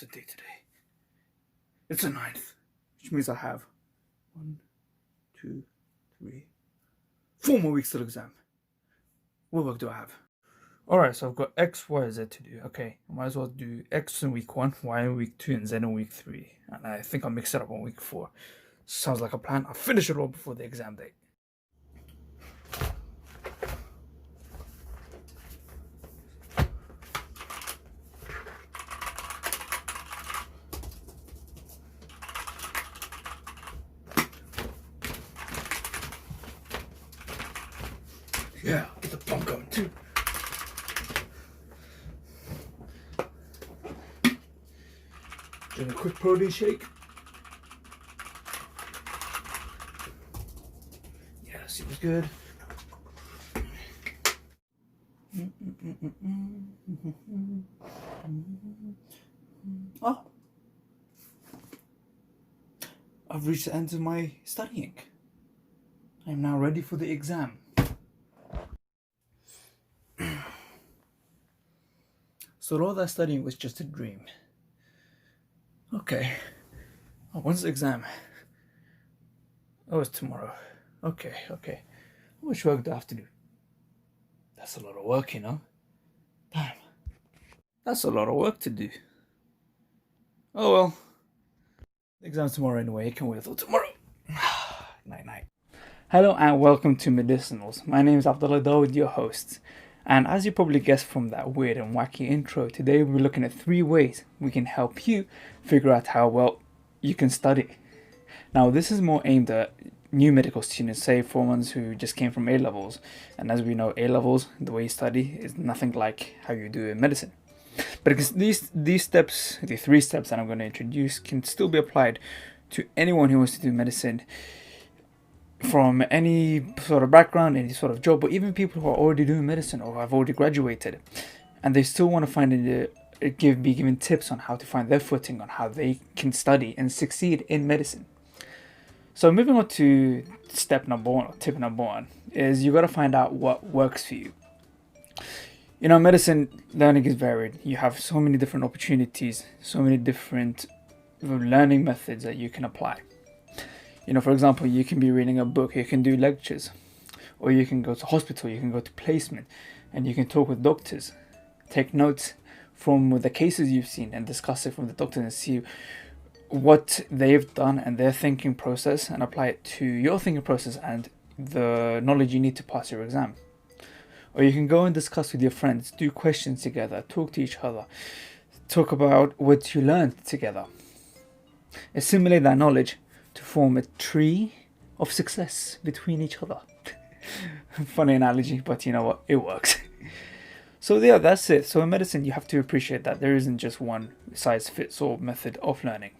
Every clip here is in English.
the day today? It's the 9th, which means I have 1, 2, 3, 4 more weeks till exam. What work do I have? Alright, so I've got X, Y, Z to do. Okay, I might as well do X in week 1, Y in week 2, and Z in week 3. And I think I'll mix it up on week 4. Sounds like a plan. I'll finish it all before the exam date. Yeah, get the pump going too. Drink a quick protein shake. Yeah, seems good. Oh, I've reached the end of my studying. I am now ready for the exam. So all that studying was just a dream. Okay. Oh, when's the exam? Oh, it's tomorrow. Okay. How much work do I have to do? That's a lot of work, you know? Damn. That's a lot of work to do. Oh well. The exam's tomorrow anyway. It can wait till tomorrow. Night. Hello and welcome to Medicinals. My name is Abdullah Dawood, your host. And as you probably guessed from that weird and wacky intro, today we're looking at 3 ways we can help you figure out how well you can study. Now, this is more aimed at new medical students, say for ones who just came from A-levels. And as we know, A-levels, the way you study, is nothing like how you do in medicine. But because these steps, the 3 steps that I'm going to introduce, can still be applied to anyone who wants to do medicine from any sort of background, any sort of job, or even people who are already doing medicine or have already graduated, and they still want to be given tips on how to find their footing, on how they can study and succeed in medicine. So moving on to step number 1, or tip number 1, is you got to find out what works for you. You know, medicine learning is varied. You have so many different opportunities, so many different learning methods that you can apply. You know, for example, you can be reading a book, you can do lectures, or you can go to hospital, you can go to placement, and you can talk with doctors, take notes from the cases you've seen and discuss it from the doctors and see what they've done and their thinking process and apply it to your thinking process and the knowledge you need to pass your exam. Or you can go and discuss with your friends, do questions together, talk to each other, talk about what you learned together. Assimilate that knowledge to form a tree of success between each other. Funny analogy, but you know what? It works. So yeah, that's it. So in medicine, you have to appreciate that there isn't just one size fits all method of learning.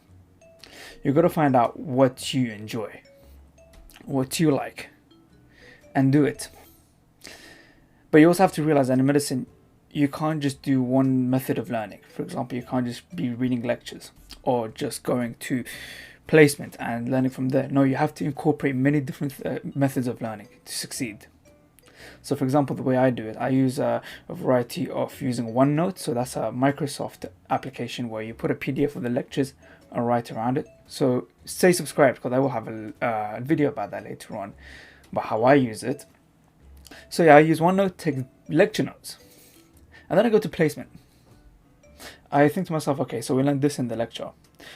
You've got to find out what you enjoy, what you like, and do it. But you also have to realize that in medicine, you can't just do one method of learning. For example, you can't just be reading lectures or just going to placement and learning from there. No, you have to incorporate many different methods of learning to succeed. So for example, the way I do it, I use a variety of using OneNote. So that's a Microsoft application where you put a PDF of the lectures and write around it. So stay subscribed because I will have a video about that later on, about how I use it. So yeah, I use OneNote, take lecture notes, and then I go to placement. I think to myself, okay, so we learned this in the lecture.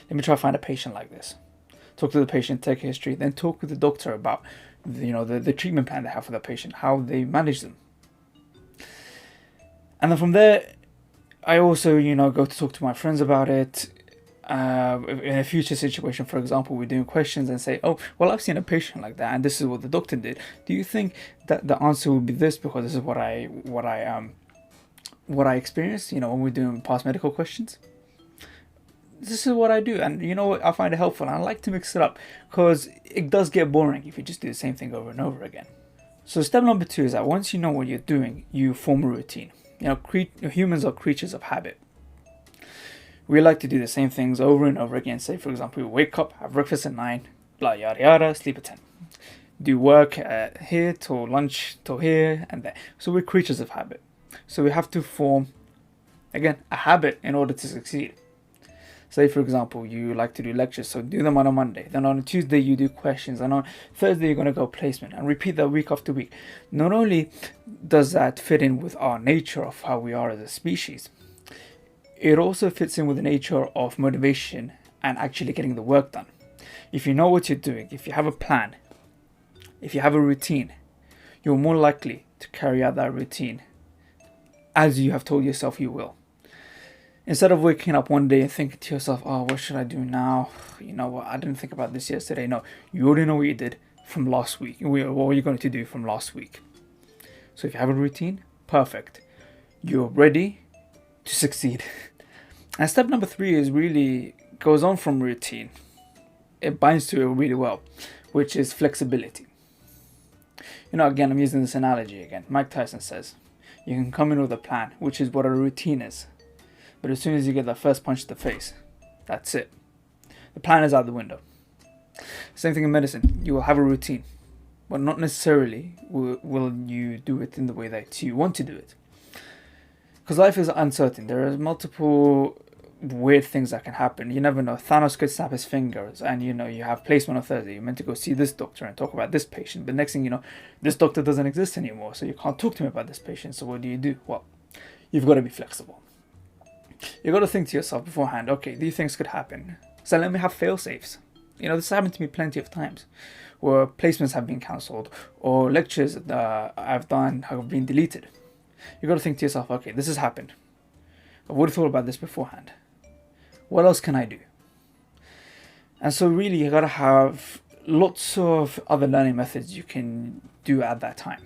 Let me try to find a patient like this. Talk to the patient, take a history, then talk with the doctor about the treatment plan they have for the patient, how they manage them. And then from there, I also, go to talk to my friends about it. In a future situation, for example, we're doing questions and say, oh, well, I've seen a patient like that, and this is what the doctor did. Do you think that the answer would be this because this is what I experienced, when we're doing past medical questions? This is what I do, and I find it helpful, and I like to mix it up because it does get boring if you just do the same thing over and over again. So step number 2 is that once you know what you're doing, you form a routine. Humans are creatures of habit. We like to do the same things over and over again. Say, for example, we wake up, have breakfast at 9, blah, yada, yada, sleep at 10. Do work here till lunch till here and there. So we're creatures of habit. So we have to form, again, a habit in order to succeed. Say, for example, you like to do lectures, so do them on a Monday. Then on a Tuesday, you do questions. And on Thursday, you're going to go placement. And repeat that week after week. Not only does that fit in with our nature of how we are as a species, it also fits in with the nature of motivation and actually getting the work done. If you know what you're doing, if you have a plan, if you have a routine, you're more likely to carry out that routine as you have told yourself you will. Instead of waking up one day and thinking to yourself, oh, what should I do now? You know what, I didn't think about this yesterday. No, you already know what you did from last week. What are you going to do from last week? So if you have a routine, perfect. You're ready to succeed. And step number 3 is really goes on from routine. It binds to it really well, which is flexibility. You know, again, I'm using this analogy again. Mike Tyson says, you can come in with a plan, which is what a routine is. But as soon as you get that first punch to the face, that's it. The plan is out the window. Same thing in medicine. You will have a routine, but not necessarily will you do it in the way that you want to do it. Because life is uncertain. There are multiple weird things that can happen. You never know. Thanos could snap his fingers and you have placement on Thursday. You're meant to go see this doctor and talk about this patient. But next thing you know, this doctor doesn't exist anymore. So you can't talk to him about this patient. So what do? Well, you've got to be flexible. You've got to think to yourself beforehand, okay, these things could happen. So let me have fail-safes. This happened to me plenty of times where placements have been cancelled or lectures that I've done have been deleted. You've got to think to yourself, okay, this has happened. I would have thought about this beforehand. What else can I do? And so really you got to have lots of other learning methods you can do at that time.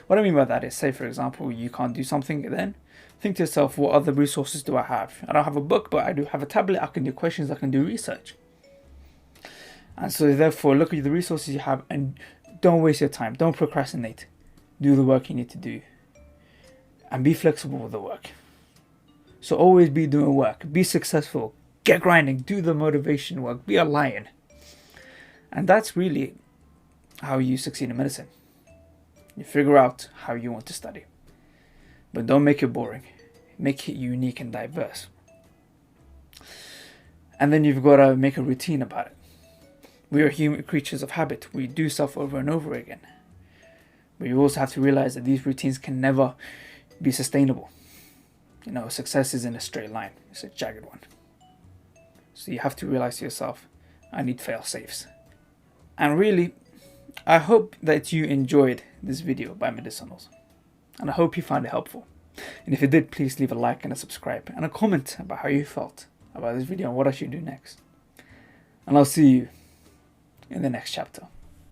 What I mean by that is, say for example, you can't do something, then think to yourself, what other resources do I have? I don't have a book, but I do have a tablet. I can do questions, I can do research. And so therefore look at the resources you have and don't waste your time. Don't procrastinate. Do the work you need to do. And be flexible with the work. So always be doing work. Be successful. Get grinding. Do the motivation work. Be a lion. And that's really how you succeed in medicine. You figure out how you want to study. But don't make it boring. Make it unique and diverse. And then you've got to make a routine about it. We are human creatures of habit. We do stuff over and over again. But you also have to realize that these routines can never be sustainable. Success isn't a straight line. It's a jagged one. So you have to realize to yourself, I need fail-safes. And really, I hope that you enjoyed this video by Medicinals. And I hope you found it helpful. And if you did, please leave a like and a subscribe and a comment about how you felt about this video and what I should do next. And I'll see you in the next chapter.